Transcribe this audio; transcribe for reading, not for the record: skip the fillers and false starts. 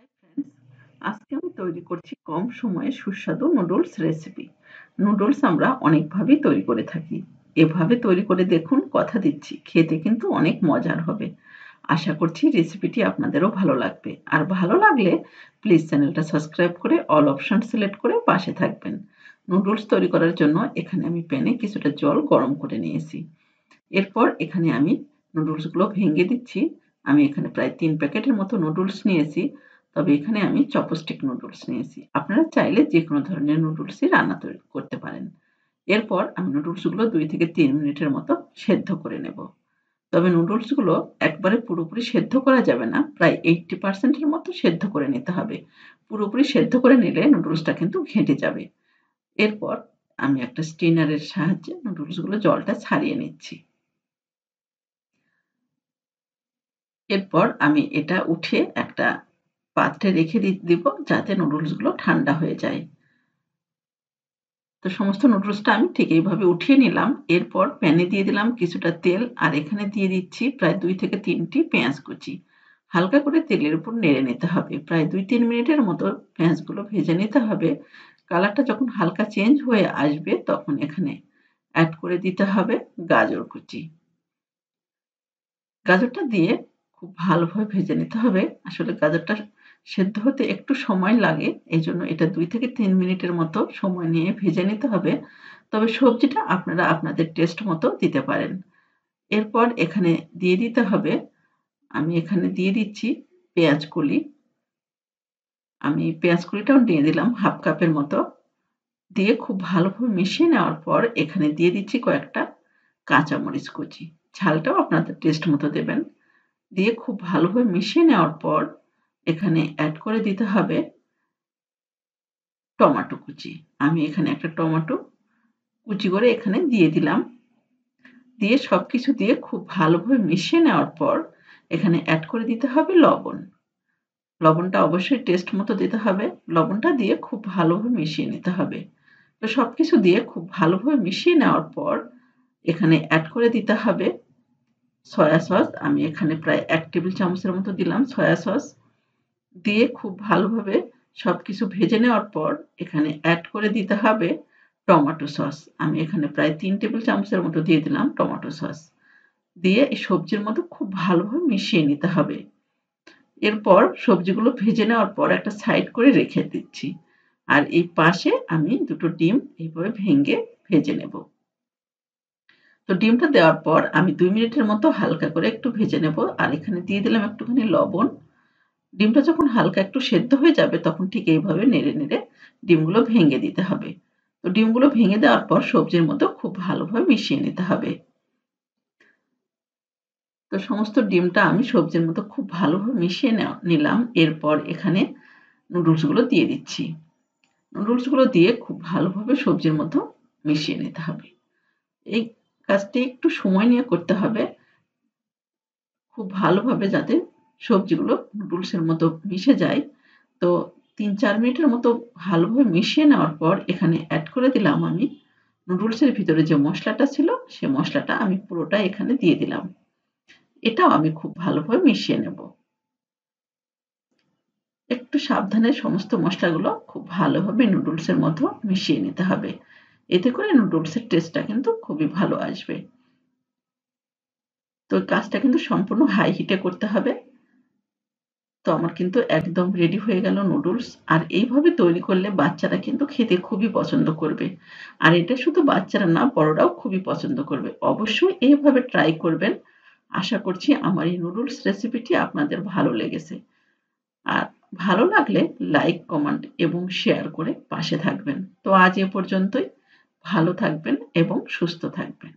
Hi friends, আজকে আমি তৈরি করছি কম সময়ে সুস্বাদু নুডলস রেসিপি। নুডলস আমরা অনেকভাবেই তৈরি করে থাকি। এভাবে তৈরি করে দেখুন, কথা দিচ্ছি খেতে কিন্তু অনেক মজার হবে। আশা করছি রেসিপিটি আপনাদেরও ভালো লাগবে। আর ভালো লাগলে প্লিজ চ্যানেলটা সাবস্ক্রাইব করে অল অপশন সিলেক্ট করে পাশে থাকবেন। নুডলস তৈরি করার জন্য এখানে আমি প্যানে কিছুটা জল গরম করে নিয়েছি। এরপর এখানে আমি নুডলসগুলো ভেঙে দিচ্ছি। আমি এখানে প্রায় ৩ প্যাকেটের মতো নুডলস নিয়েছি। তবে এখানে আমি চপস্টিক নুডলস নিয়েছি। আপনারা চাইলে যেকোনো ধরনের নুডলসই রান্না তৈরি করতে পারেন। এরপর আমি নুডলসগুলো ২ থেকে ৩ মিনিটের মতো সেদ্ধ করে নেব। তবে নুডলসগুলো একবারে পুরোপুরি সেদ্ধ করা যাবে না। প্রায় 80% এর মতো সেদ্ধ করে নিতে হবে। পুরোপুরি সেদ্ধ করে নিলে নুডলসটা কিন্তু ঘেঁটে যাবে। এরপর আমি একটা স্ট্রেইনারের সাহায্যে নুডলসগুলো জলটা ছাড়িয়ে নিচ্ছি। এরপর আমি এটা উঠিয়ে একটা পাত্রে রেখে দিব যাতে নুডলসগুলো ঠান্ডা হয়ে যায়। তো সমস্ত নুডলসটা আমি ঠিক এইভাবে উঠিয়ে নিলাম। এরপর প্যানে দিয়ে দিলাম কিছুটা তেল আর এখানে দিয়ে দিচ্ছি প্রায় ২ থেকে ৩ টি পেঁয়াজ কুচি। হালকা করে তেলের উপর নেড়ে নিতে হবে। প্রায় ২-৩ মিনিটের মতো পেঁয়াজগুলো ভেজে নিতে হবে। কালারটা যখন হালকা চেঞ্জ হয়ে আসবে তখন এখানে এড করে দিতে হবে গাজর কুচি। গাজরটা দিয়ে খুব ভালোভাবে ভেজে নিতে হবে। আসলে গাজরটা সেদ্ধ হতে একটু সময় লাগে। এজন্য এটা ২ থেকে ৩ মিনিটের মতো সময় নিয়ে ভেজে নিতে হবে। তবে সবজিটা আপনারা আপনাদের টেস্ট মতো দিতে পারেন। এরপর এখানে দিয়ে দিতে হবে, আমি এখানে দিয়ে দিচ্ছি পেঁয়াজ কলি। আমি পেঁয়াজ কলিটাও দিয়ে দিলাম 1/2 কাপের মতো। দিয়ে খুব ভালোভাবে মিশিয়ে নেওয়ার পর এখানে দিয়ে দিচ্ছি কয়েকটা কাঁচামরিচ কুচি। ঝালটাও আপনাদের টেস্ট মতো দেবেন। দিয়ে খুব ভালোভাবে মিশিয়ে নেওয়ার পর এখানে এড করে দিতে হবে টমেটো কুচি। আমি এখানে একটা টমেটো কুচি করে এখানে দিয়ে দিলাম। দিয়ে সবকিছু দিয়ে খুব ভালোভাবে মিশিয়ে নেওয়ার পর এখানে এড করে দিতে হবে লবণ। লবণটা অবশ্যই টেস্ট মতো দিতে হবে। লবণটা দিয়ে খুব ভালোভাবে মিশিয়ে নিতে হবে। তো সবকিছু দিয়ে খুব ভালোভাবে মিশিয়ে নেওয়ার পর এখানে এড করে দিতে হবে সয়া সস। আমি এখানে প্রায় ১ টেবিল চামচের মতো দিলাম সয়া সস। দিয়ে খুব ভালোভাবে সবকিছু ভেজে নেওয়ার পর এখানে এড করে দিতে হবে টমেটো সস। আমি এখানে প্রায় ৩ টেবিল চামচের মতো দিয়ে দিলাম টমেটো সস। দিয়ে এই সবজির মধ্যে খুব ভালোভাবে মিশিয়ে নিতে হবে। এরপর সবজিগুলো ভেজে নেওয়ার পর একটা সাইড করে রেখে দিচ্ছি। আর এই পাশে আমি ২ টো ডিম এইভাবে ভেঙে ভেজে নেব। তো ডিমটা দেওয়ার পর আমি ২ মিনিটের মতো হালকা করে একটু ভেজে নেব। আর এখানে দিয়ে দিলাম একটুখানি লবণ। ডিমটা যখন হালকা একটু সেদ্ধ হয়ে যাবে তখন ঠিক এইভাবে নেড়ে, নেড়ে ডিমগুলো ভেঙে দিতে হবে। তো ডিমগুলো ভেঙে দেওয়ার পর সবজির মধ্যে খুব ভালোভাবে মিশিয়ে নিতে হবে। তো সমস্ত ডিমটা আমি সবজির মতো খুব ভালোভাবে মিশিয়ে নিলাম। এরপর এখানে নুডলসগুলো দিয়ে দিচ্ছি। নুডলসগুলো দিয়ে খুব ভালোভাবে সবজির মতো মিশিয়ে নিতে হবে। এই কাজটি একটু সময় নিয়ে করতে হবে। খুব ভালোভাবে যাতে সবজিগুলো নুডলসের মতো মিশে যায়। তো ৩-৪ মিনিটের মতো ভালোভাবে মিশিয়ে নেওয়ার পর এখানে এড করে দিলাম আমি নুডলসের ভিতরে যে মসলাটা ছিল, সে মসলাটা আমি পুরোটা এখানে দিয়ে দিলাম। এটাও আমি খুব ভালোভাবে মিশিয়ে নেব। একটু সাবধানে সমস্ত মসলাগুলো খুব ভালোভাবে নুডলসের মতো মিশিয়ে নিতে হবে। এতে করে নুডলসের টেস্টটা কিন্তু খুবই ভালো আসবে। তো কাজটা কিন্তু সম্পূর্ণ হাই হিটে করতে হবে। তো আমার কিন্তু একদম রেডি হয়ে গেল নুডলস। আর এইভাবে তৈরি করলে বাচ্চারা কিন্তু খেতে খুবই পছন্দ করবে। আর এটা শুধু বাচ্চারা না, বড়রাও খুবই পছন্দ করবে। অবশ্যই এইভাবে ট্রাই করবেন। আশা করছি আমার এই নুডলস রেসিপিটি আপনাদের ভালো লেগেছে। আর ভালো লাগলে লাইক, কমেন্ট এবং শেয়ার করে পাশে থাকবেন। তো আজ এ পর্যন্তই। ভালো থাকবেন এবং সুস্থ থাকবেন।